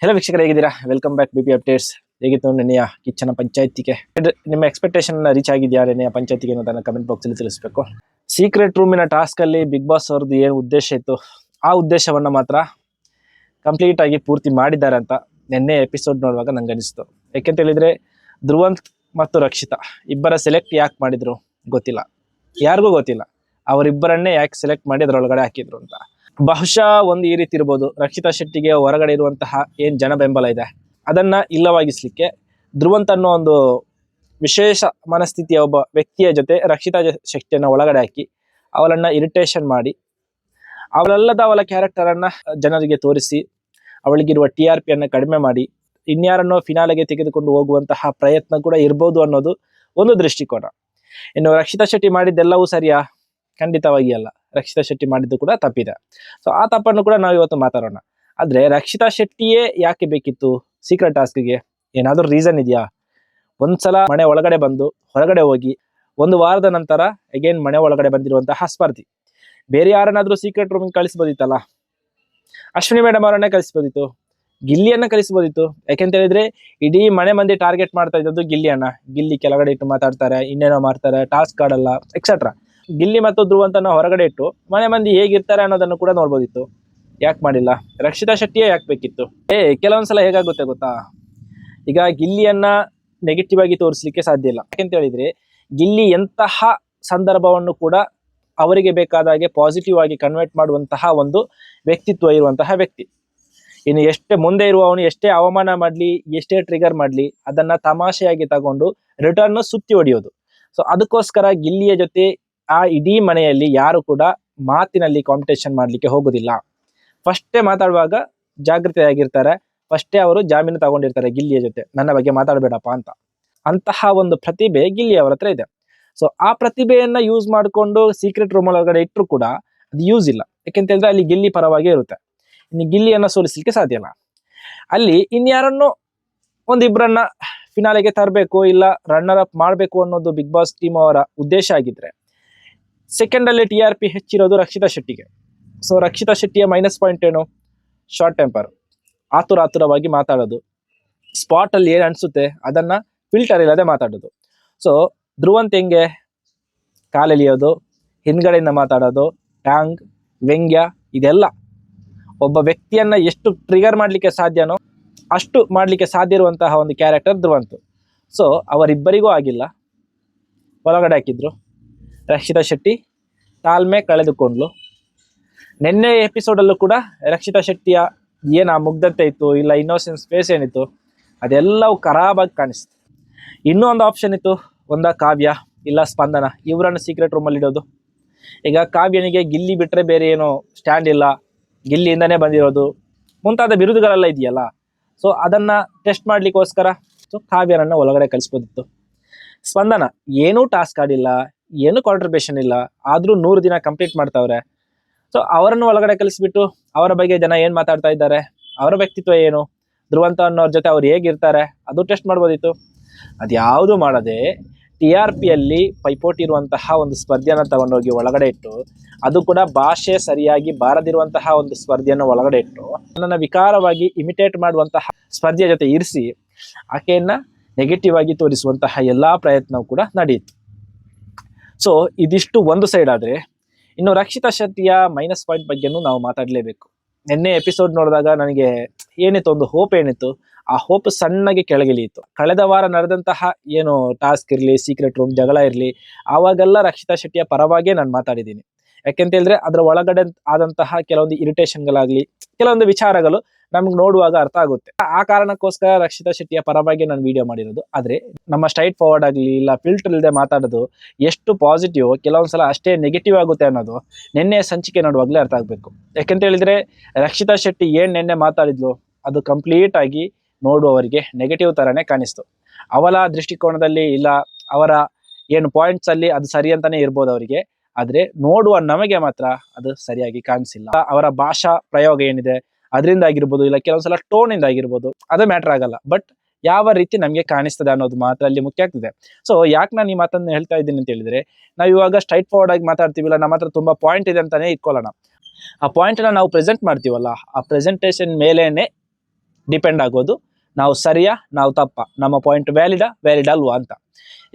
Hello ವೀಕ್ಷಕರು, ಹೇಗಿದ್ದೀರಾ? Welcome back B P updates. ಹೇಗಿತ್ತು ನೆನೆಯ ಕಿಚ್ಚನ ಪಂಚಾಯತಿಗೆ? ನಿಮ್ಮ ಎಕ್ಸ್ಪೆಕ್ಟೇಷನ್ ರೀಚ್ ಆಗಿದೆಯಾ ನೆನೆಯ ಪಂಚಾಯತಿಗೆ ಅನ್ನೋದನ್ನ ಕಮೆಂಟ್ ಬಾಕ್ಸಲ್ಲಿ ತಿಳಿಸಬೇಕು. ಸೀಕ್ರೆಟ್ ರೂಮಿನ ಟಾಸ್ಕ್ ಅಲ್ಲಿ ಬಿಗ್ ಬಾಸ್ ಅವ್ರದ್ದು ಏನು ಉದ್ದೇಶ ಇತ್ತು, ಆ ಉದ್ದೇಶವನ್ನ ಮಾತ್ರ ಕಂಪ್ಲೀಟ್ ಆಗಿ ಪೂರ್ತಿ ಮಾಡಿದ್ದಾರೆ ಅಂತ ನಿನ್ನೆ ಎಪಿಸೋಡ್ ನೋಡುವಾಗ ನಂಗೆ ಅನಿಸ್ತು. ಯಾಕೆಂತ ಹೇಳಿದ್ರೆ ಧ್ರುವಂತ್ ಮತ್ತು ರಕ್ಷಿತಾ ಇಬ್ಬರ ಸೆಲೆಕ್ಟ್ ಯಾಕೆ ಮಾಡಿದ್ರು ಗೊತ್ತಿಲ್ಲ, ಯಾರಿಗೂ ಗೊತ್ತಿಲ್ಲ. ಅವರಿಬ್ಬರನ್ನೇ ಯಾಕೆ ಸೆಲೆಕ್ಟ್ ಮಾಡಿ ಅದರೊಳಗಡೆ ಹಾಕಿದ್ರು ಅಂತ. ಬಹುಶಃ ಒಂದು ಈ ರೀತಿ ಇರ್ಬೋದು, ರಕ್ಷಿತಾ ಶೆಟ್ಟಿಗೆ ಹೊರಗಡೆ ಇರುವಂತಹ ಏನ್ ಜನ ಬೆಂಬಲ ಇದೆ ಅದನ್ನ ಇಲ್ಲವಾಗಿಸ್ಲಿಕ್ಕೆ ಧ್ರುವಂತ್ ಅನ್ನೋ ಒಂದು ವಿಶೇಷ ಮನಸ್ಥಿತಿಯ ಒಬ್ಬ ವ್ಯಕ್ತಿಯ ಜೊತೆ ರಕ್ಷಿತಾ ಶೆಟ್ಟಿಯನ್ನ ಒಳಗಡೆ ಹಾಕಿ ಅವಳನ್ನ ಇರಿಟೇಷನ್ ಮಾಡಿ ಅವಳಲ್ಲದ ಅವಳ ಕ್ಯಾರೆಕ್ಟರ್ ಅನ್ನ ಜನರಿಗೆ ತೋರಿಸಿ ಅವಳಿಗಿರುವ TRP ಅನ್ನ ಕಡಿಮೆ ಮಾಡಿ ಇನ್ಯಾರನ್ನೋ ಫಿನಾಲೆಗೆ ತೆಗೆದುಕೊಂಡು ಹೋಗುವಂತಹ ಪ್ರಯತ್ನ ಕೂಡ ಇರ್ಬೋದು ಅನ್ನೋದು ಒಂದು ದೃಷ್ಟಿಕೋನ. ಇನ್ನು ರಕ್ಷಿತಾ ಶೆಟ್ಟಿ ಮಾಡಿದ್ದೆಲ್ಲವೂ ಸರಿಯಾ? ಖಂಡಿತವಾಗಿ ಅಲ್ಲ. ರಕ್ಷಿತಾ ಶೆಟ್ಟಿ ಮಾಡಿದ್ದು ಕೂಡ ತಪ್ಪಿದೆ. ಸೊ ಆ ತಪ್ಪನ್ನು ಕೂಡ ನಾವು ಇವತ್ತು ಮಾತಾಡೋಣ. ಆದ್ರೆ ರಕ್ಷಿತಾ ಶೆಟ್ಟಿಯೇ ಯಾಕೆ ಬೇಕಿತ್ತು ಸೀಕ್ರೆಟ್ ಟಾಸ್ಕ್ಗೆ? ಏನಾದ್ರೂ ರೀಸನ್ ಇದೆಯಾ? ಒಂದ್ಸಲ ಮನೆ ಒಳಗಡೆ ಬಂದು ಹೊರಗಡೆ ಹೋಗಿ ಒಂದು ವಾರದ ನಂತರ ಅಗೇನ್ ಮನೆ ಒಳಗಡೆ ಬಂದಿರುವಂತಹ ಸ್ಪರ್ಧಿ ಬೇರೆ ಯಾರನ್ನಾದ್ರೂ ಸೀಕ್ರೆಟ್ ರೂಮಿಗೆ ಕಳಿಸ್ಬೋದಿತ್ತಲ್ಲ. ಅಶ್ವಿನಿ ಮೇಡಮ್ ಅವರನ್ನೇ ಕಳಿಸ್ಬೋದಿತ್ತು, ಗಿಲ್ಲಿಯನ್ನ ಕಳಿಸ್ಬೋದಿತ್ತು. ಯಾಕೆಂತ ಹೇಳಿದ್ರೆ ಇಡೀ ಮನೆ ಮಂದಿ ಟಾರ್ಗೆಟ್ ಮಾಡ್ತಾ ಇದ್ದದ್ದು ಗಿಲ್ಲಿಯನ್ನ. ಗಿಲ್ಲಿ ಕೆಳಗಡೆ ಇಟ್ಟು ಮಾತಾಡ್ತಾರೆ, ಇನ್ನೇನೋ ಮಾಡ್ತಾರೆ, ಟಾಸ್ಕ್ ಆಡಲ್ಲ, ಎಕ್ಸೆಟ್ರಾ. ಗಿಲ್ಲಿ ಮತ್ತು ಧ್ರುವಂತನ ಹೊರಗಡೆ ಇಟ್ಟು ಮನೆ ಮಂದಿ ಹೇಗಿರ್ತಾರೆ ಅನ್ನೋದನ್ನು ಕೂಡ ನೋಡ್ಬೋದಿತ್ತು. ಯಾಕೆ ಮಾಡಿಲ್ಲ? ರಕ್ಷಿತಾ ಶೆಟ್ಟಿಯೇ ಯಾಕೆ ಬೇಕಿತ್ತು? ಕೆಲವೊಂದ್ಸಲ ಹೇಗಾಗುತ್ತೆ ಗೊತ್ತಾ, ಈಗ ಗಿಲ್ಲಿಯನ್ನ ನೆಗೆಟಿವ್ ಆಗಿ ತೋರಿಸ್ಲಿಕ್ಕೆ ಸಾಧ್ಯ ಇಲ್ಲ. ಯಾಕೆಂತ ಹೇಳಿದ್ರೆ ಗಿಲ್ಲಿ ಎಂತಹ ಸಂದರ್ಭವನ್ನು ಕೂಡ ಅವರಿಗೆ ಬೇಕಾದ ಹಾಗೆ ಪಾಸಿಟಿವ್ ಆಗಿ ಕನ್ವರ್ಟ್ ಮಾಡುವಂತಹ ಒಂದು ವ್ಯಕ್ತಿತ್ವ ಇರುವಂತಹ ವ್ಯಕ್ತಿ. ಇನ್ನು ಎಷ್ಟೇ ಮುಂದೆ ಇರುವವನು ಎಷ್ಟೇ ಅವಮಾನ ಮಾಡ್ಲಿ, ಎಷ್ಟೇ ಟ್ರಿಗರ್ ಮಾಡ್ಲಿ, ಅದನ್ನ ತಮಾಷೆಯಾಗಿ ತಗೊಂಡು ರಿಟರ್ನ್ ಸುತ್ತಿ ಹೊಡೆಯೋದು. ಸೊ ಅದಕ್ಕೋಸ್ಕರ ಗಿಲ್ಲಿಯ ಜೊತೆ ಆ ಇಡೀ ಮನೆಯಲ್ಲಿ ಯಾರು ಕೂಡ ಮಾತಿನಲ್ಲಿ ಕಾಂಪಿಟೇಷನ್ ಮಾಡ್ಲಿಕ್ಕೆ ಹೋಗುದಿಲ್ಲ. ಫಸ್ಟೇ ಮಾತಾಡುವಾಗ ಜಾಗೃತೆಯಾಗಿರ್ತಾರೆ, ಫಸ್ಟೇ ಅವರು ಜಾಮೀನು ತಗೊಂಡಿರ್ತಾರೆ ಗಿಲ್ಲಿಯ ಜೊತೆ, ನನ್ನ ಬಗ್ಗೆ ಮಾತಾಡಬೇಡಪ್ಪ ಅಂತ. ಅಂತಹ ಒಂದು ಪ್ರತಿಭೆ ಗಿಲ್ಲಿ ಅವರ ಹತ್ರ ಇದೆ. ಸೊ ಆ ಪ್ರತಿಭೆಯನ್ನ ಯೂಸ್ ಮಾಡಿಕೊಂಡು ಸೀಕ್ರೆಟ್ ರೂಮ್ ಒಳಗಡೆ ಇಟ್ಟರು ಕೂಡ ಅದು ಯೂಸ್ ಇಲ್ಲ. ಯಾಕೆಂತ ಹೇಳಿದ್ರೆ ಅಲ್ಲಿ ಗಿಲ್ಲಿ ಪರವಾಗಿ ಇರುತ್ತೆ. ಇನ್ನು ಗಿಲ್ಲಿಯನ್ನ ಸೋಲಿಸ್ಲಿಕ್ಕೆ ಸಾಧ್ಯ ಇಲ್ಲ. ಅಲ್ಲಿ ಇನ್ಯಾರನ್ನು ಒಂದಿಬ್ಬರನ್ನ ಫಿನಾಲೆಗೆ ತರಬೇಕು, ಇಲ್ಲ ರನ್ನರ್ ಅಪ್ ಮಾಡಬೇಕು ಅನ್ನೋದು ಬಿಗ್ ಬಾಸ್ ಟೀಮ್ ಅವರ ಉದ್ದೇಶ ಆಗಿದ್ರೆ ಸೆಕೆಂಡ್ ಅಲ್ಲಿ TRP ಹೆಚ್ಚಿರೋದು ರಕ್ಷಿತಾ ಶೆಟ್ಟಿಗೆ. ಸೊ ರಕ್ಷಿತಾ ಶೆಟ್ಟಿಯ ಮೈನಸ್ ಪಾಯಿಂಟ್ ಏನು? ಶಾರ್ಟ್ ಟೆಂಪರ್, ಆತುರವಾಗಿ ಮಾತಾಡೋದು, ಸ್ಪಾಟ್ ಅಲ್ಲಿ ಏನ್ ಅನ್ಸುತ್ತೆ ಅದನ್ನ ಫಿಲ್ಟರ್ ಇಲ್ಲದೆ ಮಾತಾಡೋದು. ಸೊ ಧ್ರುವಂತ್ ಹೆಂಗೆ? ಕಾಲೆಲಿಯೋದು, ಹಿಂದ್ಗಡೆಯಿಂದ ಮಾತಾಡೋದು, ಟ್ಯಾಂಗ್, ವ್ಯಂಗ್ಯ, ಇದೆಲ್ಲ ಒಬ್ಬ ವ್ಯಕ್ತಿಯನ್ನ ಎಷ್ಟು ಟ್ರಿಗರ್ ಮಾಡ್ಲಿಕ್ಕೆ ಸಾಧ್ಯನೋ ಅಷ್ಟು ಮಾಡ್ಲಿಕ್ಕೆ ಸಾಧ್ಯ ಇರುವಂತಹ ಒಂದು ಕ್ಯಾರೆಕ್ಟರ್ ಧ್ರುವಂತ್. ಸೊ ಅವರಿಬ್ಬರಿಗೂ ಆಗಿಲ್ಲ, ಒಳಗಡೆ ಹಾಕಿದ್ರು. ರಕ್ಷಿತಾ ಶೆಟ್ಟಿ ತಾಳ್ಮೆ ಕಳೆದುಕೊಂಡ್ಲು. ನಿನ್ನೆ ಎಪಿಸೋಡಲ್ಲೂ ಕೂಡ ರಕ್ಷಿತಾ ಶೆಟ್ಟಿಯ ಏನು ಆ ಮುಗ್ಧತೆ ಇತ್ತು, ಇಲ್ಲ ಇನ್ನೋಸೆನ್ಸ್ ಫೇಸ್ ಏನಿತ್ತು, ಅದೆಲ್ಲವೂ ಖರಾಬಾಗಿ ಕಾಣಿಸ್ತು. ಇನ್ನೂ ಒಂದು ಆಪ್ಷನ್ ಇತ್ತು, ಒಂದ ಕಾವ್ಯ ಇಲ್ಲ ಸ್ಪಂದನ, ಇವರನ್ನು ಸೀಕ್ರೆಟ್ ರೂಮಲ್ಲಿ ಇಡೋದು. ಈಗ ಕಾವ್ಯನಿಗೆ ಗಿಲ್ಲಿ ಬಿಟ್ಟರೆ ಬೇರೆ ಏನು ಸ್ಟ್ಯಾಂಡ್ ಇಲ್ಲ, ಗಿಲ್ಲಿಯಿಂದನೇ ಬಂದಿರೋದು ಮುಂತಾದ ಬಿರುದುಗಳೆಲ್ಲ ಇದೆಯಲ್ಲ. ಸೊ ಅದನ್ನ ಟೆಸ್ಟ್ ಮಾಡ್ಲಿಕ್ಕೋಸ್ಕರ ಸೊ ಕಾವ್ಯನನ್ನ ಒಳಗಡೆ ಕಳಿಸ್ಬೋದಿತ್ತು. ಸ್ಪಂದನ ಏನೂ ಟಾಸ್ಕ್ ಆಡಿಲ್ಲ, ಏನು ಕಾಂಟ್ರಿಬ್ಯೂಷನ್ ಇಲ್ಲ, ಆದ್ರೂ 100 ದಿನ ಕಂಪ್ಲೀಟ್ ಮಾಡ್ತಾವ್ರೆ. ಸೊ ಅವರನ್ನು ಒಳಗಡೆ ಕಲಿಸ್ಬಿಟ್ಟು ಅವರ ಬಗ್ಗೆ ಜನ ಏನ್ ಮಾತಾಡ್ತಾ ಇದ್ದಾರೆ, ಅವರ ವ್ಯಕ್ತಿತ್ವ ಏನು, ಧ್ರುವಂತ ಅನ್ನೋರ್ ಜೊತೆ ಅವ್ರು ಹೇಗಿರ್ತಾರೆ ಅದು ಟೆಸ್ಟ್ ಮಾಡ್ಬೋದಿತ್ತು. ಅದ್ಯಾವುದು ಮಾಡದೆ TRP ಅಲ್ಲಿ ಪೈಪೋಟಿ ಇರುವಂತಹ ಒಂದು ಸ್ಪರ್ಧೆಯನ್ನ ತಗೊಂಡೋಗಿ ಒಳಗಡೆ ಇಟ್ಟು, ಅದು ಕೂಡ ಭಾಷೆ ಸರಿಯಾಗಿ ಬಾರದಿರುವಂತಹ ಒಂದು ಸ್ಪರ್ಧೆಯನ್ನು ಒಳಗಡೆ ಇಟ್ಟು ನನ್ನ ವಿಕಾರವಾಗಿ ಇಮಿಟೇಟ್ ಮಾಡುವಂತಹ ಸ್ಪರ್ಧೆಯ ಜೊತೆ ಇರಿಸಿ ಆಕೆಯನ್ನ ನೆಗೆಟಿವ್ ಆಗಿ ತೋರಿಸುವಂತಹ ಎಲ್ಲಾ ಪ್ರಯತ್ನವೂ ಕೂಡ ನಡೆಯಿತು. ಸೊ ಇದಿಷ್ಟು ಒಂದು ಸೈಡ್ ಆದ್ರೆ, ಇನ್ನು ರಕ್ಷಿತಾ ಶೆಟ್ಟಿಯ ಮೈನಸ್ ಪಾಯಿಂಟ್ ಬಗ್ಗೆನೂ ನಾವು ಮಾತಾಡಲೇಬೇಕು. ನಿನ್ನೆ ಎಪಿಸೋಡ್ ನೋಡಿದಾಗ ನನಗೆ ಏನಿತ್ತು, ಒಂದು ಹೋಪ್ ಏನಿತ್ತು, ಆ ಹೋಪ್ ಸಣ್ಣಗೆ ಕೆಳಗಿಳಿಯಿತು. ಕಳೆದ ವಾರ ನಡೆದಂತಹ ಏನು ಟಾಸ್ಕ್ ಇರಲಿ, ಸೀಕ್ರೆಟ್ ರೂಮ್ ಜಗಳ ಇರಲಿ, ಆವಾಗೆಲ್ಲ ರಕ್ಷಿತಾ ಶೆಟ್ಟಿಯ ಪರವಾಗೇ ನಾನು ಮಾತಾಡಿದ್ದೀನಿ. ಯಾಕೆಂತ ಹೇಳಿದ್ರೆ ಅದರ ಒಳಗಡೆ ಆದಂತಹ ಕೆಲವೊಂದು ಇರಿಟೇಷನ್ಗಳಾಗ್ಲಿ, ಕೆಲವೊಂದು ವಿಚಾರಗಳು ನಮ್ಗೆ ನೋಡುವಾಗ ಅರ್ಥ ಆಗುತ್ತೆ. ಆ ಕಾರಣಕ್ಕೋಸ್ಕರ ರಕ್ಷಿತಾ ಶೆಟ್ಟಿಯ ಪರವಾಗಿ ನಾನು ವಿಡಿಯೋ ಮಾಡಿರೋದು. ಆದ್ರೆ ನಮ್ಮ ಸ್ಟ್ರೈಟ್ ಫಾರ್ವರ್ಡ್ ಆಗಲಿ, ಇಲ್ಲ ಫಿಲ್ಟರ್ ಇಲ್ಲದೆ ಮಾತಾಡೋದು ಎಷ್ಟು ಪಾಸಿಟಿವ್, ಕೆಲವೊಂದ್ಸಲ ಅಷ್ಟೇ ನೆಗೆಟಿವ್ ಆಗುತ್ತೆ ಅನ್ನೋದು ನಿನ್ನೆ ಸಂಚಿಕೆ ನೋಡುವಾಗಲೇ ಅರ್ಥ ಆಗ್ಬೇಕು. ಯಾಕೆಂತ ಹೇಳಿದ್ರೆ ರಕ್ಷಿತಾ ಶೆಟ್ಟಿ ಏನ್ ನಿನ್ನೆ ಮಾತಾಡಿದ್ಲು ಅದು ಕಂಪ್ಲೀಟ್ ಆಗಿ ನೋಡುವವರಿಗೆ ನೆಗೆಟಿವ್ ತರನೇ ಕಾಣಿಸ್ತು. ಅವಳ ದೃಷ್ಟಿಕೋನದಲ್ಲಿ ಇಲ್ಲ ಅವರ ಏನು ಪಾಯಿಂಟ್ಸ್ ಅಲ್ಲಿ ಅದು ಸರಿ ಅಂತಾನೆ ಇರ್ಬೋದು ಅವರಿಗೆ, ಆದ್ರೆ ನೋಡುವ ನಮಗೆ ಮಾತ್ರ ಅದು ಸರಿಯಾಗಿ ಕಾಣಿಸಿಲ್ಲ. ಅವರ ಭಾಷಾ ಪ್ರಯೋಗ ಏನಿದೆ ಅದರಿಂದ ಆಗಿರ್ಬೋದು, ಇಲ್ಲ ಕೆಲವೊಂದ್ಸಲ ಟೋನ್ ಇಂದ ಆಗಿರ್ಬೋದು, ಅದು ಮ್ಯಾಟರ್ ಆಗಲ್ಲ. ಬಟ್ ಯಾವ ರೀತಿ ನಮಗೆ ಕಾಣಿಸ್ತದೆ ಅನ್ನೋದು ಮಾತ್ರ ಅಲ್ಲಿ ಮುಖ್ಯ ಆಗ್ತದೆ. ಸೊ ಯಾಕೆ ನಾನು ಈ ಮಾತನ್ನು ಹೇಳ್ತಾ ಇದ್ದೀನಿ ಅಂತ ಹೇಳಿದ್ರೆ, ನಾವು ಇವಾಗ ಸ್ಟ್ರೈಟ್ ಫಾರ್ವರ್ಡ್ ಆಗಿ ಮಾತಾಡ್ತೀವಿಲ್ಲ, ನಮ್ಮ ಹತ್ರ ತುಂಬಾ ಪಾಯಿಂಟ್ ಇದೆ ಅಂತಾನೆ ಇಟ್ಕೊಳ್ಳೋಣ. ಆ ಪಾಯಿಂಟ್ ನಾವು ಪ್ರೆಸೆಂಟ್ ಮಾಡ್ತೀವಲ್ಲ, ಆ ಪ್ರೆಸೆಂಟೇಷನ್ ಮೇಲೇನೆ ಡಿಪೆಂಡ್ ಆಗೋದು ನಾವು ಸರಿಯಾ ನಾವು ತಪ್ಪ, ನಮ್ಮ ಪಾಯಿಂಟ್ ವ್ಯಾಲಿಡ್ ಅಲ್ವಾ ಅಂತ.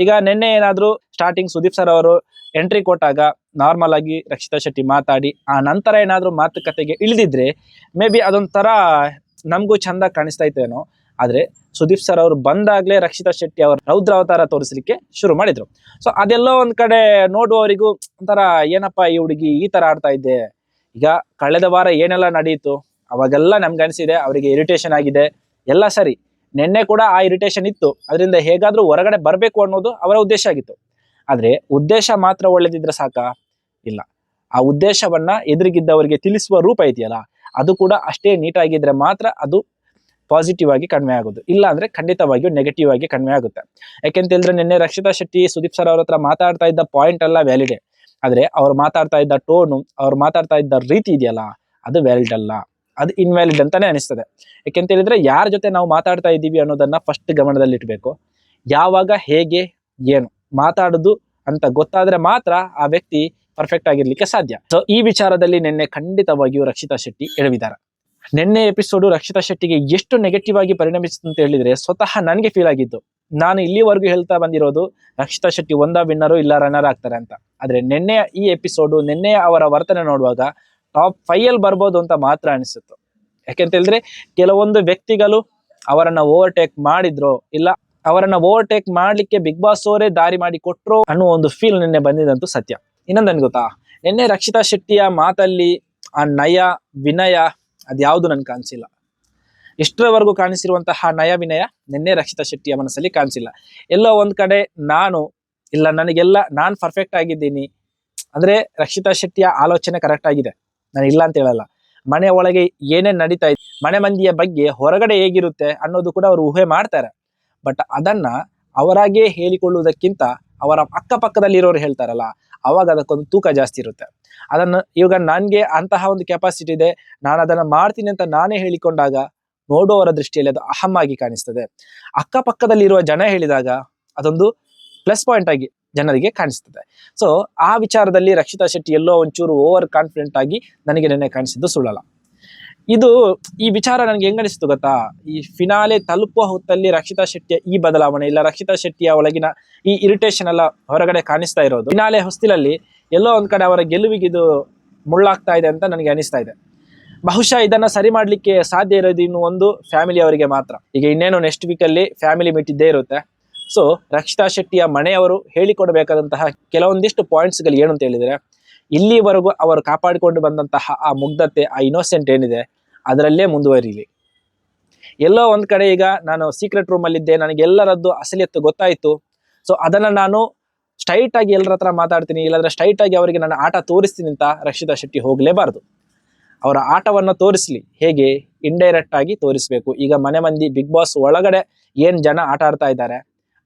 ಈಗ ನಿನ್ನೆ ಏನಾದರೂ ಸ್ಟಾರ್ಟಿಂಗ್ ಸುದೀಪ್ ಸರ್ ಅವರು ಎಂಟ್ರಿ ಕೊಟ್ಟಾಗ ನಾರ್ಮಲ್ ಆಗಿ ರಕ್ಷಿತಾ ಶೆಟ್ಟಿ ಮಾತಾಡಿ ಆ ನಂತರ ಏನಾದರೂ ಮಾತುಕತೆಗೆ ಇಳಿದಿದ್ರೆ ಮೇ ಬಿ ಅದೊಂಥರ ನಮಗೂ ಚಂದ ಕಾಣಿಸ್ತಾ ಇತ್ತೇನೋ. ಆದರೆ ಸುದೀಪ್ ಸರ್ ಅವರು ಬಂದಾಗಲೇ ರಕ್ಷಿತಾ ಶೆಟ್ಟಿ ಅವರ ರೌದ್ರ ಅವತಾರ ತೋರಿಸಲಿಕ್ಕೆ ಶುರು ಮಾಡಿದ್ರು. ಸೊ ಅದೆಲ್ಲೋ ಒಂದ್ ಕಡೆ ನೋಡುವವರಿಗೂ ಒಂಥರ ಏನಪ್ಪ ಈ ಹುಡುಗಿ ಈ ತರ ಆಡ್ತಾ ಇದ್ದೆ. ಈಗ ಕಳೆದ ವಾರ ಏನೆಲ್ಲ ನಡೆಯಿತು ಅವಾಗೆಲ್ಲ ನಮ್ಗೆ ಅನಿಸಿದೆ ಅವರಿಗೆ ಇರಿಟೇಷನ್ ಆಗಿದೆ, ಎಲ್ಲ ಸರಿ. ನಿನ್ನೆ ಕೂಡ ಆ ಇರಿಟೇಷನ್ ಇತ್ತು, ಅದರಿಂದ ಹೇಗಾದ್ರೂ ಹೊರಗಡೆ ಬರಬೇಕು ಅನ್ನೋದು ಅವರ ಉದ್ದೇಶ ಆಗಿತ್ತು. ಆದ್ರೆ ಉದ್ದೇಶ ಮಾತ್ರ ಒಳ್ಳೇದಿದ್ರೆ ಸಾಕ? ಇಲ್ಲ, ಆ ಉದ್ದೇಶವನ್ನ ಎದುರಿಗಿದ್ದವರಿಗೆ ತಿಳಿಸುವ ರೂಪ ಇದೆಯಲ್ಲ ಅದು ಕೂಡ ಅಷ್ಟೇ ನೀಟಾಗಿದ್ರೆ ಮಾತ್ರ ಅದು ಪಾಸಿಟಿವ್ ಆಗಿ ಕಡಿಮೆ ಆಗೋದು. ಇಲ್ಲ ಅಂದ್ರೆ ಖಂಡಿತವಾಗಿಯೂ ನೆಗೆಟಿವ್ ಆಗಿ ಕಡಿಮೆ ಆಗುತ್ತೆ. ಯಾಕೆಂತ ಹೇಳಿದ್ರೆ ನಿನ್ನೆ ರಕ್ಷಿತಾ ಶೆಟ್ಟಿ ಸುದೀಪ್ ಸರ್ ಅವ್ರ ಹತ್ರ ಮಾತಾಡ್ತಾ ಇದ್ದ ಪಾಯಿಂಟ್ ಎಲ್ಲ ವ್ಯಾಲಿಡೆ, ಆದ್ರೆ ಅವ್ರು ಮಾತಾಡ್ತಾ ಇದ್ದ ಟೋನು, ಅವ್ರು ಮಾತಾಡ್ತಾ ಇದ್ದ ರೀತಿ ಇದೆಯಲ್ಲ ಅದು ವ್ಯಾಲಿಡ್ ಅಲ್ಲ, ಅದು ಇನ್ವ್ಯಾಲಿಡ್ ಅಂತಾನೆ ಅನಿಸ್ತದೆ. ಯಾಕೆಂತ ಹೇಳಿದ್ರೆ ಯಾರ ಜೊತೆ ನಾವು ಮಾತಾಡ್ತಾ ಇದ್ದೀವಿ ಅನ್ನೋದನ್ನ ಫಸ್ಟ್ ಗಮನದಲ್ಲಿ ಇಟ್ಬೇಕು. ಯಾವಾಗ ಹೇಗೆ ಏನು ಮಾತಾಡುದು ಅಂತ ಗೊತ್ತಾದ್ರೆ ಮಾತ್ರ ಆ ವ್ಯಕ್ತಿ ಪರ್ಫೆಕ್ಟ್ ಆಗಿರ್ಲಿಕ್ಕೆ ಸಾಧ್ಯ. ಸೊ ಈ ವಿಚಾರದಲ್ಲಿ ನಿನ್ನೆ ಖಂಡಿತವಾಗಿಯೂ ರಕ್ಷಿತಾ ಶೆಟ್ಟಿ ಎಡವಿದ್ದಾರೆ. ನಿನ್ನೆ ಎಪಿಸೋಡು ರಕ್ಷಿತಾ ಶೆಟ್ಟಿಗೆ ಎಷ್ಟು ನೆಗೆಟಿವ್ ಆಗಿ ಪರಿಣಮಿಸಿತು ಅಂತ ಹೇಳಿದ್ರೆ ಸ್ವತಃ ನನಗೆ ಫೀಲ್ ಆಗಿದ್ದು. ನಾನು ಇಲ್ಲಿವರೆಗೂ ಹೇಳ್ತಾ ಬಂದಿರೋದು ರಕ್ಷಿತಾ ಶೆಟ್ಟಿ ಒಂದ ವಿನ್ನರು ಇಲ್ಲ ರನ್ನರ್ ಆಗ್ತಾರೆ ಅಂತ. ಆದ್ರೆ ನಿನ್ನೆ ಈ ಎಪಿಸೋಡು, ನಿನ್ನೆ ಅವರ ವರ್ತನೆ ನೋಡುವಾಗ ಟಾಪ್ 5 ಅಲ್ಲಿ ಬರ್ಬೋದು ಅಂತ ಮಾತ್ರ ಅನಿಸುತ್ತೆ. ಯಾಕೆಂತ ಹೇಳಿದ್ರೆ ಕೆಲವೊಂದು ವ್ಯಕ್ತಿಗಳು ಅವರನ್ನ ಓವರ್ಟೇಕ್ ಮಾಡಿದ್ರು, ಇಲ್ಲ ಅವರನ್ನ ಓವರ್ಟೇಕ್ ಮಾಡ್ಲಿಕ್ಕೆ ಬಿಗ್ ಬಾಸ್ ಅವರೇ ದಾರಿ ಮಾಡಿ ಕೊಟ್ರು ಅನ್ನೋ ಒಂದು ಫೀಲ್ ನಿನ್ನೆ ಬಂದಿದಂತೂ ಸತ್ಯ. ಇನ್ನೊಂದು ನನ್ಗೆ ಗೊತ್ತಾ, ನಿನ್ನೆ ರಕ್ಷಿತಾ ಶೆಟ್ಟಿಯ ಮಾತಲ್ಲಿ ಆ ನಯ ವಿನಯ ಅದ್ಯಾವುದು ನನ್ಗೆ ಕಾಣಿಸಿಲ್ಲ. ಇಷ್ಟರವರೆಗೂ ಕಾಣಿಸಿರುವಂತಹ ನಯ ವಿನಯ ನಿನ್ನೆ ರಕ್ಷಿತಾ ಶೆಟ್ಟಿಯ ಮನಸ್ಸಲ್ಲಿ ಕಾಣಿಸಿಲ್ಲ. ಎಲ್ಲೋ ಒಂದ್ ಕಡೆ ನಾನು ಪರ್ಫೆಕ್ಟ್ ಆಗಿದ್ದೀನಿ ಅಂದ್ರೆ ರಕ್ಷಿತಾ ಶೆಟ್ಟಿಯ ಆಲೋಚನೆ ಕರೆಕ್ಟ್ ಆಗಿದೆ, ನಾನು ಇಲ್ಲ ಅಂತ ಹೇಳಲ್ಲ. ಮನೆ ಒಳಗೆ ಏನೇನ್ ನಡೀತಾ ಇದೆ, ಮನೆ ಮಂದಿಯ ಬಗ್ಗೆ ಹೊರಗಡೆ ಹೇಗಿರುತ್ತೆ ಅನ್ನೋದು ಕೂಡ ಅವರು ಊಹೆ ಮಾಡ್ತಾರೆ. ಬಟ್ ಅದನ್ನ ಅವರಾಗೇ ಹೇಳಿಕೊಳ್ಳುವುದಕ್ಕಿಂತ ಅವರ ಅಕ್ಕಪಕ್ಕದಲ್ಲಿರೋರು ಹೇಳ್ತಾರಲ್ಲ, ಅವಾಗ ಅದಕ್ಕೊಂದು ತೂಕ ಜಾಸ್ತಿ ಇರುತ್ತೆ. ಅದನ್ನು ಇವಾಗ ನನ್ಗೆ ಅಂತಹ ಒಂದು ಕೆಪಾಸಿಟಿ ಇದೆ, ನಾನು ಅದನ್ನ ಮಾಡ್ತೀನಿ ಅಂತ ನಾನೇ ಹೇಳಿಕೊಂಡಾಗ ನೋಡುವವರ ದೃಷ್ಟಿಯಲ್ಲಿ ಅದು ಅಹಂ ಆಗಿ ಕಾಣಿಸ್ತದೆ. ಅಕ್ಕಪಕ್ಕದಲ್ಲಿರುವ ಜನ ಹೇಳಿದಾಗ ಅದೊಂದು ಪ್ಲಸ್ ಪಾಯಿಂಟ್ ಆಗಿ ಜನರಿಗೆ ಕಾಣಿಸ್ತದೆ. ಸೊ ಆ ವಿಚಾರದಲ್ಲಿ ರಕ್ಷಿತಾ ಶೆಟ್ಟಿ ಎಲ್ಲೋ ಒಂಚೂರು ಓವರ್ ಕಾನ್ಫಿಡೆಂಟ್ ಆಗಿ ನನಗೆ ನೆನ್ನೆ ಕಾಣಿಸಿದ್ದು ಸುಳ್ಳಲ್ಲ. ಈ ವಿಚಾರ ನನಗೆ ಹೆಂಗನಿಸ್ತು ಗೊತ್ತಾ, ಈ ಫಿನಾಲೆ ತಲುಪುವ ಹೊತ್ತಲ್ಲಿ ರಕ್ಷಿತಾ ಶೆಟ್ಟಿಯ ಈ ಬದಲಾವಣೆ, ಇಲ್ಲ ರಕ್ಷಿತಾ ಶೆಟ್ಟಿಯ ಒಳಗಿನ ಈ ಇರಿಟೇಷನ್ ಎಲ್ಲ ಹೊರಗಡೆ ಕಾಣಿಸ್ತಾ ಇರೋದು ಫಿನಾಲೆ ಹೊಸ್ತಿಲಲ್ಲಿ ಎಲ್ಲೋ ಒಂದ್ ಕಡೆ ಅವರ ಗೆಲುವಿಗೆ ಇದು ಮುಳ್ಳಾಗ್ತಾ ಇದೆ ಅಂತ ನನಗೆ ಅನಿಸ್ತಾ ಇದೆ. ಬಹುಶಃ ಇದನ್ನ ಸರಿ ಮಾಡ್ಲಿಕ್ಕೆ ಸಾಧ್ಯ ಇರೋದು ಇನ್ನು ಒಂದು ಫ್ಯಾಮಿಲಿ ಅವರಿಗೆ ಮಾತ್ರ. ಈಗ ಇನ್ನೇನು ನೆಕ್ಸ್ಟ್ ವೀಕ್ ಅಲ್ಲಿ ಫ್ಯಾಮಿಲಿ ಮೀಟ್ ಇದ್ದೇ ಇರುತ್ತೆ. ಸೊ ರಕ್ಷಿತಾ ಶೆಟ್ಟಿಯ ಮನೆಯವರು ಹೇಳಿಕೊಡ್ಬೇಕಾದಂತಹ ಕೆಲವೊಂದಿಷ್ಟು ಪಾಯಿಂಟ್ಸ್ ಗಳು ಏನು ಅಂತ ಹೇಳಿದ್ರೆ, ಇಲ್ಲಿವರೆಗೂ ಅವರು ಕಾಪಾಡಿಕೊಂಡು ಬಂದಂತಹ ಆ ಮುಗ್ಧತೆ, ಆ ಇನ್ನೋಸೆಂಟ್ ಏನಿದೆ ಅದರಲ್ಲೇ ಮುಂದುವರಿಲಿ. ಎಲ್ಲೋ ಒಂದ್ ಕಡೆ ಈಗ ನಾನು ಸೀಕ್ರೆಟ್ ರೂಮ್ ಅಲ್ಲಿ ಇದ್ದೆ, ನನಗೆ ಎಲ್ಲರದ್ದು ಅಸಲಿಯತ್ತು ಗೊತ್ತಾಯ್ತು. ಸೊ ಅದನ್ನ ನಾನು ಸ್ಟ್ರೈಟ್ ಆಗಿ ಎಲ್ಲರ ಹತ್ರ ಮಾತಾಡ್ತೀನಿ, ಇಲ್ಲಾಂದ್ರೆ ಸ್ಟ್ರೈಟ್ ಆಗಿ ಅವರಿಗೆ ನನ್ನ ಆಟ ತೋರಿಸ್ತೀನಿ ಅಂತ ರಕ್ಷಿತಾ ಶೆಟ್ಟಿ ಹೋಗ್ಲೇಬಾರ್ದು. ಅವರ ಆಟವನ್ನ ತೋರಿಸ್ಲಿ, ಹೇಗೆ ಇಂಡೈರೆಕ್ಟ್ ಆಗಿ ತೋರಿಸ್ಬೇಕು. ಈಗ ಮನೆ ಮಂದಿ ಬಿಗ್ ಬಾಸ್ ಒಳಗಡೆ ಏನ್ ಜನ ಆಟ ಆಡ್ತಾ ಇದ್ದಾರೆ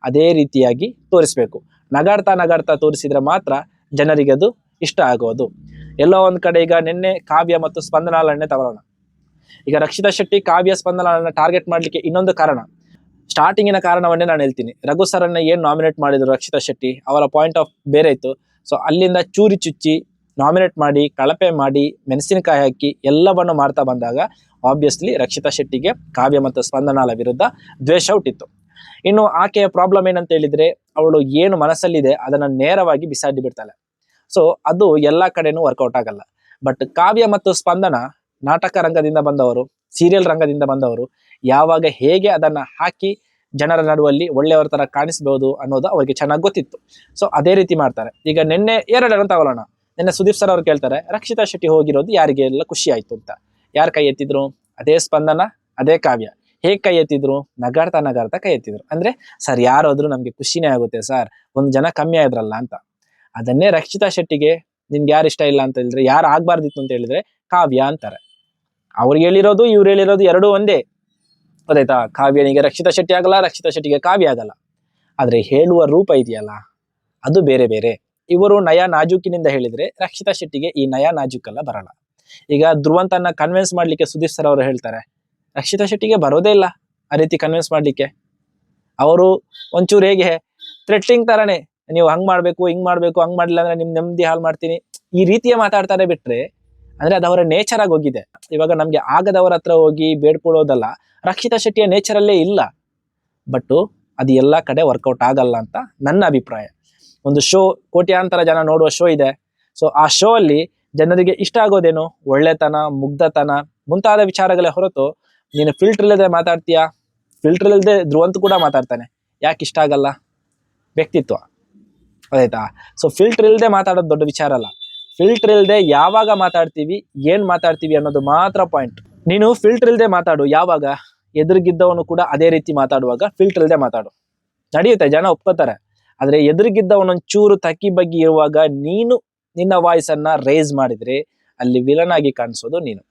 ಅದೇ ರೀತಿಯಾಗಿ ತೋರಿಸ್ಬೇಕು. ನಗಾಡ್ತಾ ತೋರಿಸಿದ್ರೆ ಮಾತ್ರ ಜನರಿಗೆ ಅದು ಇಷ್ಟ ಆಗೋದು. ಎಲ್ಲೋ ಒಂದ್ ಕಡೆ ಈಗ ನಿನ್ನೆ ಕಾವ್ಯ ಮತ್ತು ಸ್ಪಂದನಾಲನ್ನೇ ತಗೊಳ್ಳೋಣ. ಈಗ ರಕ್ಷಿತಾ ಶೆಟ್ಟಿ ಕಾವ್ಯ ಸ್ಪಂದನಾಲನ್ನ ಟಾರ್ಗೆಟ್ ಮಾಡ್ಲಿಕ್ಕೆ ಇನ್ನೊಂದು ಕಾರಣ, ಸ್ಟಾರ್ಟಿಂಗಿನ ಕಾರಣವನ್ನೇ ನಾನು ಹೇಳ್ತೀನಿ. ರಘು ಸರ್ ಅನ್ನ ಏನ್ ನಾಮಿನೇಟ್ ಮಾಡಿದ್ರು ರಕ್ಷಿತಾ ಶೆಟ್ಟಿ, ಅವರ ಪಾಯಿಂಟ್ ಆಫ್ ಬೇರೆ ಇತ್ತು. ಸೊ ಅಲ್ಲಿಂದ ಚೂರಿ ಚುಚ್ಚಿ ನಾಮಿನೇಟ್ ಮಾಡಿ, ಕಳಪೆ ಮಾಡಿ, ಮೆಣಸಿನಕಾಯಿ ಹಾಕಿ ಎಲ್ಲವನ್ನು ಮಾಡ್ತಾ ಬಂದಾಗ ಆಬ್ವಿಯಸ್ಲಿ ರಕ್ಷಿತಾ ಶೆಟ್ಟಿಗೆ ಕಾವ್ಯ ಮತ್ತು ಸ್ಪಂದನಾಲ ವಿರುದ್ಧ ದ್ವೇಷ ಹುಟ್ಟಿತ್ತು. ಇನ್ನು ಆಕೆಯ ಪ್ರಾಬ್ಲಮ್ ಏನಂತ ಹೇಳಿದ್ರೆ, ಅವಳು ಏನು ಮನಸ್ಸಲ್ಲಿದೆ ಅದನ್ನ ನೇರವಾಗಿ ಬಿಸಾಡಿ ಬಿಡ್ತಾಳೆ. ಸೊ ಅದು ಎಲ್ಲಾ ಕಡೆನೂ ವರ್ಕೌಟ್ ಆಗಲ್ಲ. ಬಟ್ ಕಾವ್ಯ ಮತ್ತು ಸ್ಪಂದನ ನಾಟಕ ರಂಗದಿಂದ ಬಂದವರು, ಸೀರಿಯಲ್ ರಂಗದಿಂದ ಬಂದವರು, ಯಾವಾಗ ಹೇಗೆ ಅದನ್ನ ಹಾಕಿ ಜನರ ನಡುವಲ್ಲಿ ಒಳ್ಳೆಯವರ ತರ ಕಾಣಿಸ್ಬಹುದು ಅನ್ನೋದು ಅವ್ರಿಗೆ ಚೆನ್ನಾಗಿ ಗೊತ್ತಿತ್ತು. ಸೊ ಅದೇ ರೀತಿ ಮಾಡ್ತಾರೆ. ಈಗ ನಿನ್ನೆ ಎರಡನ್ನು ತಗೊಳ್ಳೋಣ. ನಿನ್ನೆ ಸುದೀಪ್ ಸರ್ ಅವ್ರು ಕೇಳ್ತಾರೆ, ರಕ್ಷಿತಾ ಶೆಟ್ಟಿ ಹೋಗಿರೋದು ಯಾರಿಗೆಲ್ಲ ಖುಷಿ ಆಯ್ತು ಅಂತ. ಯಾರು ಕೈ ಎತ್ತಿದ್ರು? ಅದೇ ಸ್ಪಂದನ, ಅದೇ ಕಾವ್ಯ. ಹೇಗ್ ಕೈ ಎತ್ತಿದ್ರು? ನಗಾಡ್ತಾ ಕೈ ಎತ್ತಿದ್ರು. ಅಂದ್ರೆ ಸರ್ ಯಾರಾದ್ರೂ ನಮ್ಗೆ ಖುಷಿನೇ ಆಗುತ್ತೆ ಸರ್, ಒಂದ್ ಜನ ಕಮ್ಮಿ ಆದ್ರಲ್ಲ ಅಂತ. ಅದನ್ನೇ ರಕ್ಷಿತಾ ಶೆಟ್ಟಿಗೆ ನಿನ್ಗೆ ಯಾರು ಇಷ್ಟ ಇಲ್ಲ ಅಂತ ಹೇಳಿದ್ರೆ, ಯಾರು ಆಗ್ಬಾರ್ದಿತ್ತು ಅಂತ ಹೇಳಿದ್ರೆ ಕಾವ್ಯ ಅಂತಾರೆ. ಅವ್ರಿಗೆ ಹೇಳಿರೋದು ಇವ್ರು ಹೇಳಿರೋದು ಎರಡೂ ಒಂದೇ, ಗೊತ್ತಾಯ್ತಾ? ಕಾವ್ಯನಿಗೆ ರಕ್ಷಿತಾ ಶೆಟ್ಟಿ ಆಗಲ್ಲ, ರಕ್ಷಿತಾ ಶೆಟ್ಟಿಗೆ ಕಾವ್ಯ ಆಗಲ್ಲ. ಆದ್ರೆ ಹೇಳುವ ರೂಪ ಇದೆಯಲ್ಲ ಅದು ಬೇರೆ ಬೇರೆ. ಇವರು ನಯ ನಾಜೂಕಿನಿಂದ ಹೇಳಿದ್ರೆ ರಕ್ಷಿತಾ ಶೆಟ್ಟಿಗೆ ಈ ನಯ ನಾಜೂಕೆಲ್ಲ ಬರಲ್ಲ. ಈಗ ಧ್ರುವಂತನ್ನ ಕನ್ವಿನ್ಸ್ ಮಾಡ್ಲಿಕ್ಕೆ ಸುದೀಪ್ ಸರ್ ಅವರು ಹೇಳ್ತಾರೆ, ರಕ್ಷಿತಾ ಶೆಟ್ಟಿಗೆ ಬರೋದೇ ಇಲ್ಲ ಆ ರೀತಿ ಕನ್ವಿನ್ಸ್ ಮಾಡ್ಲಿಕ್ಕೆ. ಅವರು ಒಂಚೂರು ಹೇಗೆ ಥ್ರೆಟ್ಟಿಂಗ್ ತರಾನೇ, ನೀವು ಹಂಗ್ ಮಾಡ್ಬೇಕು ಹಿಂಗ್ ಮಾಡ್ಬೇಕು, ಹಂಗ್ ಮಾಡ್ಲಿಲ್ಲ ಅಂದ್ರೆ ನಿಮ್ ನೆಮ್ಮದಿ ಹಾಳು ಮಾಡ್ತೀನಿ, ಈ ರೀತಿಯ ಮಾತಾಡ್ತಾರೆ ಬಿಟ್ರೆ ಅಂದ್ರೆ ಅದು ಅವರ ನೇಚರ್ ಆಗಿ ಹೋಗಿದೆ. ಇವಾಗ ನಮ್ಗೆ ಆಗದವರ ಹತ್ರ ಹೋಗಿ ಬೇಡ್ಕೊಳ್ಳೋದಲ್ಲ, ರಕ್ಷಿತಾ ಶೆಟ್ಟಿಯ ನೇಚರಲ್ಲೇ ಇಲ್ಲ. ಬಟ್ ಅದು ಎಲ್ಲ ಕಡೆ ವರ್ಕೌಟ್ ಆಗಲ್ಲ ಅಂತ ನನ್ನ ಅಭಿಪ್ರಾಯ. ಒಂದು ಶೋ, ಕೋಟ್ಯಾಂತರ ಜನ ನೋಡುವ ಶೋ ಇದೆ. ಸೊ ಆ ಶೋ ಅಲ್ಲಿ ಜನರಿಗೆ ಇಷ್ಟ ಆಗೋದೇನು, ಒಳ್ಳೆತನ, ಮುಗ್ಧತನ ಮುಂತಾದ ವಿಚಾರಗಳೇ ಹೊರತು ನೀನು ಫಿಲ್ಟರ್ ಇಲ್ಲದೆ ಮಾತಾಡ್ತೀಯಾ, ಫಿಲ್ಟರ್ ಇಲ್ಲದೆ ಧ್ರುವಂತ ಕೂಡ ಮಾತಾಡ್ತಾನೆ, ಯಾಕೆ ಇಷ್ಟ ಆಗಲ್ಲ? ವ್ಯಕ್ತಿತ್ವ, ಆಯ್ತಾ? ಸೊ ಫಿಲ್ಟರ್ ಇಲ್ಲದೆ ಮಾತಾಡೋದು ದೊಡ್ಡ ವಿಚಾರ ಅಲ್ಲ. ಫಿಲ್ಟರ್ ಇಲ್ಲದೆ ಯಾವಾಗ ಮಾತಾಡ್ತೀವಿ, ಏನ್ ಮಾತಾಡ್ತೀವಿ ಅನ್ನೋದು ಮಾತ್ರ ಪಾಯಿಂಟ್. ನೀನು ಫಿಲ್ಟರ್ ಇಲ್ಲದೆ ಮಾತಾಡು, ಯಾವಾಗ? ಎದುರಿಗಿದ್ದವನು ಕೂಡ ಅದೇ ರೀತಿ ಮಾತಾಡುವಾಗ ಫಿಲ್ಟರ್ ಇಲ್ಲದೆ ಮಾತಾಡು, ನಡೆಯುತ್ತೆ, ಜನ ಒಪ್ಕೋತಾರೆ. ಆದ್ರೆ ಎದುರಿಗಿದ್ದವನೊಂಚೂರು ತಕ್ಕಿ ಬಗ್ಗಿ ಇರುವಾಗ ನೀನು ನಿನ್ನ ವಾಯ್ಸ್ ಅನ್ನ ರೇಸ್ ಮಾಡಿದ್ರೆ ಅಲ್ಲಿ ವಿಲನ್ ಆಗಿ ಕಾಣಿಸೋದು ನೀನು.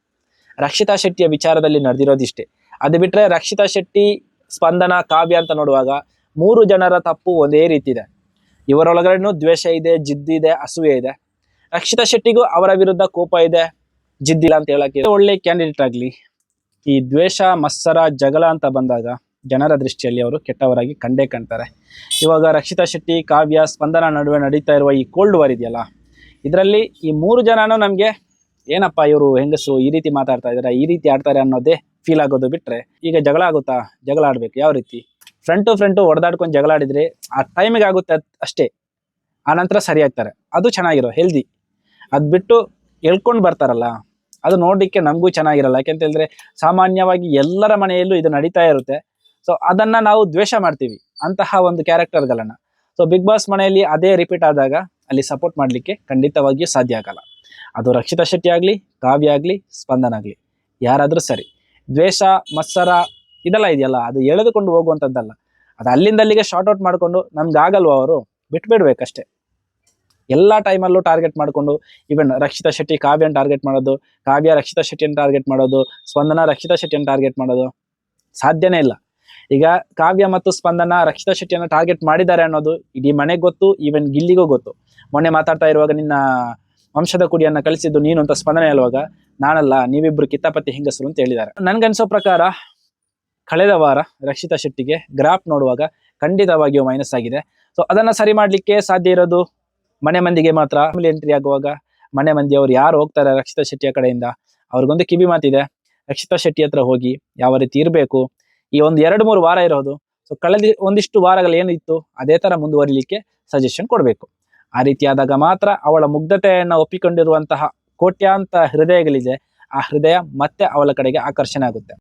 ರಕ್ಷಿತಾ ಶೆಟ್ಟಿಯ ವಿಚಾರದಲ್ಲಿ ನಡೆದಿರೋದಿಷ್ಟೇ. ಅದು ಬಿಟ್ರೆ ರಕ್ಷಿತಾ ಶೆಟ್ಟಿ, ಸ್ಪಂದನ, ಕಾವ್ಯ ಅಂತ ನೋಡುವಾಗ 3 ಜನರ ತಪ್ಪು ಒಂದೇ ರೀತಿ ಇದೆ. ಇವರೊಳಗಡೆನೂ ದ್ವೇಷ ಇದೆ, ಜಿದ್ದಿದೆ, ಅಸೂಯೆ ಇದೆ. ರಕ್ಷಿತಾ ಶೆಟ್ಟಿಗೂ ಅವರ ವಿರುದ್ಧ ಕೋಪ ಇದೆ, ಜಿದ್ದಿಲ್ಲ ಅಂತ ಹೇಳಕ್ಕೆ. ಒಳ್ಳೆ ಕ್ಯಾಂಡಿಡೇಟ್ ಆಗ್ಲಿ, ಈ ದ್ವೇಷ, ಮತ್ಸರ, ಜಗಳ ಅಂತ ಬಂದಾಗ ಜನರ ದೃಷ್ಟಿಯಲ್ಲಿ ಅವರು ಕೆಟ್ಟವರಾಗಿ ಕಂಡೇ ಕಾಣ್ತಾರೆ. ಇವಾಗ ರಕ್ಷಿತಾ ಶೆಟ್ಟಿ, ಕಾವ್ಯ, ಸ್ಪಂದನ ನಡುವೆ ನಡೀತಾ ಇರುವ ಈ ಕೋಲ್ಡ್ ವಾರ್ ಇದೆಯಲ್ಲ, ಇದರಲ್ಲಿ ಈ 3 ಜನನೂ ನಮ್ಗೆ ಏನಪ್ಪ ಇವರು ಹೆಂಗಸರು ಈ ರೀತಿ ಮಾತಾಡ್ತಾ ಇದಾರೆ, ಈ ರೀತಿ ಆಡ್ತಾರೆ ಅನ್ನೋದೇ ಫೀಲ್ ಆಗೋದು ಬಿಟ್ರೆ, ಈಗ ಜಗಳ ಆಗುತ್ತಾ? ಜಗಳ ಆಡ್ಬೇಕು ಯಾವ ರೀತಿ? ಫ್ರಂಟ್ ಟು ಫ್ರಂಟ್ ಹೊಡೆದಾಡ್ಕೊಂಡು ಜಗಳ ಆಡಿದ್ರೆ ಆ ಟೈಮಿಗೆ ಆಗುತ್ತೆ ಅಷ್ಟೇ, ಆ ನಂತರ ಸರಿ ಆಗ್ತಾರೆ, ಅದು ಚೆನ್ನಾಗಿರೋ ಹೆಲ್ದಿ. ಅದ್ ಬಿಟ್ಟು ಎಳ್ಕೊಂಡು ಬರ್ತಾರಲ್ಲ, ಅದು ನೋಡ್ಲಿಕ್ಕೆ ನಮಗೂ ಚೆನ್ನಾಗಿರಲ್ಲ. ಯಾಕೆಂತ ಹೇಳಿದ್ರೆ ಸಾಮಾನ್ಯವಾಗಿ ಎಲ್ಲರ ಮನೆಯಲ್ಲೂ ಇದು ನಡೀತಾ ಇರುತ್ತೆ. ಸೊ ಅದನ್ನ ನಾವು ದ್ವೇಷ ಮಾಡ್ತೀವಿ, ಅಂತಹ ಒಂದು ಕ್ಯಾರೆಕ್ಟರ್ಗಳನ್ನ. ಸೊ ಬಿಗ್ ಬಾಸ್ ಮನೆಯಲ್ಲಿ ಅದೇ ರಿಪೀಟ್ ಆದಾಗ ಅಲ್ಲಿ ಸಪೋರ್ಟ್ ಮಾಡ್ಲಿಕ್ಕೆ ಖಂಡಿತವಾಗಿಯೂ ಸಾಧ್ಯ ಆಗಲ್ಲ. ಅದು ರಕ್ಷಿತಾ ಶೆಟ್ಟಿ ಆಗ್ಲಿ, ಕಾವ್ಯ ಆಗ್ಲಿ, ಸ್ಪಂದನ ಆಗ್ಲಿ, ಯಾರಾದ್ರೂ ಸರಿ. ದ್ವೇಷ, ಮತ್ಸರ ಇದೆಲ್ಲ ಇದೆಯಲ್ಲ, ಅದು ಎಳೆದುಕೊಂಡು ಹೋಗುವಂಥದ್ದಲ್ಲ. ಅದು ಅಲ್ಲಿಂದ ಅಲ್ಲಿಗೆ ಶಾರ್ಟ್ ಔಟ್ ಮಾಡ್ಕೊಂಡು ನಮ್ಗೆ ಆಗಲ್ವ ಅವರು ಬಿಟ್ಬಿಡ್ಬೇಕಷ್ಟೇ. ಎಲ್ಲ ಟೈಮಲ್ಲೂ ಟಾರ್ಗೆಟ್ ಮಾಡ್ಕೊಂಡು, ಈವನ್ ರಕ್ಷಿತಾ ಶೆಟ್ಟಿ ಕಾವ್ಯನ ಟಾರ್ಗೆಟ್ ಮಾಡೋದು, ಕಾವ್ಯ ರಕ್ಷಿತಾ ಶೆಟ್ಟಿಯನ್ನು ಟಾರ್ಗೆಟ್ ಮಾಡೋದು, ಸ್ಪಂದನ ರಕ್ಷಿತಾ ಶೆಟ್ಟಿಯನ್ನು ಟಾರ್ಗೆಟ್ ಮಾಡೋದು ಸಾಧ್ಯನೇ ಇಲ್ಲ. ಈಗ ಕಾವ್ಯ ಮತ್ತು ಸ್ಪಂದನ ರಕ್ಷಿತಾ ಶೆಟ್ಟಿಯನ್ನು ಟಾರ್ಗೆಟ್ ಮಾಡಿದ್ದಾರೆ ಅನ್ನೋದು ಇಡೀ ಮನೆಗೆ ಗೊತ್ತು, ಈವನ್ ಗಿಲ್ಲಿಗೂ ಗೊತ್ತು. ಮೊನ್ನೆ ಮಾತಾಡ್ತಾ ಇರುವಾಗ ನಿನ್ನ ವಂಶದ ಕುಡಿಯನ್ನ ಕಳಿಸಿದ್ದು ನೀನು ಅಂತ ಸ್ಪಂದನೆ ಹೇಳುವಾಗ, ನಾನಲ್ಲ, ನೀವಿಬ್ರು ಕಿತ್ತಾಪತಿ ಹೆಂಗಸರು ಅಂತ ಹೇಳಿದ್ದಾರೆ. ನನ್ಗನ್ಸೋ ಪ್ರಕಾರ ಕಳೆದ ವಾರ ರಕ್ಷಿತಾ ಶೆಟ್ಟಿಗೆ ಗ್ರಾಫ್ ನೋಡುವಾಗ ಖಂಡಿತವಾಗಿಯೂ ಮೈನಸ್ ಆಗಿದೆ. ಸೊ ಅದನ್ನ ಸರಿ ಮಾಡ್ಲಿಕ್ಕೆ ಸಾಧ್ಯ ಇರೋದು ಮನೆ ಮಂದಿಗೆ ಮಾತ್ರ. ಫ್ಯಾಮಿಲಿ ಎಂಟ್ರಿ ಆಗುವಾಗ ಮನೆ ಮಂದಿ ಅವ್ರು ಯಾರು ಹೋಗ್ತಾರೆ ರಕ್ಷಿತಾ ಶೆಟ್ಟಿಯ ಕಡೆಯಿಂದ, ಅವ್ರಿಗೊಂದು ಕಿವಿ ಮಾತಿದೆ, ರಕ್ಷಿತಾ ಶೆಟ್ಟಿ ಹತ್ರ ಹೋಗಿ ಯಾವ ರೀತಿ ಇರಬೇಕು. ಈ ಒಂದು 2-3 ವಾರ ಇರೋದು, ಸೊ ಕಳೆದ ಒಂದಿಷ್ಟು ವಾರಗಳು ಏನಿತ್ತು ಅದೇ ತರ ಮುಂದುವರಿಲಿಕ್ಕೆ ಸಜೆಷನ್ ಕೊಡಬೇಕು. ಆ ರೀತಿ ಆದಾಗ ಮಾತ್ರ ಅವಳ ಮುಗ್ಧತೆಯನ್ನು ಒಪ್ಪಿಕೊಂಡಿರುವಂತಹ ಕೋಟ್ಯಾಂತ ಹೃದಯಗಳಿದೆ, ಆ ಹೃದಯ ಮತ್ತೆ ಅವಳ ಕಡೆಗೆ ಆಕರ್ಷಣೆ ಆಗುತ್ತೆ.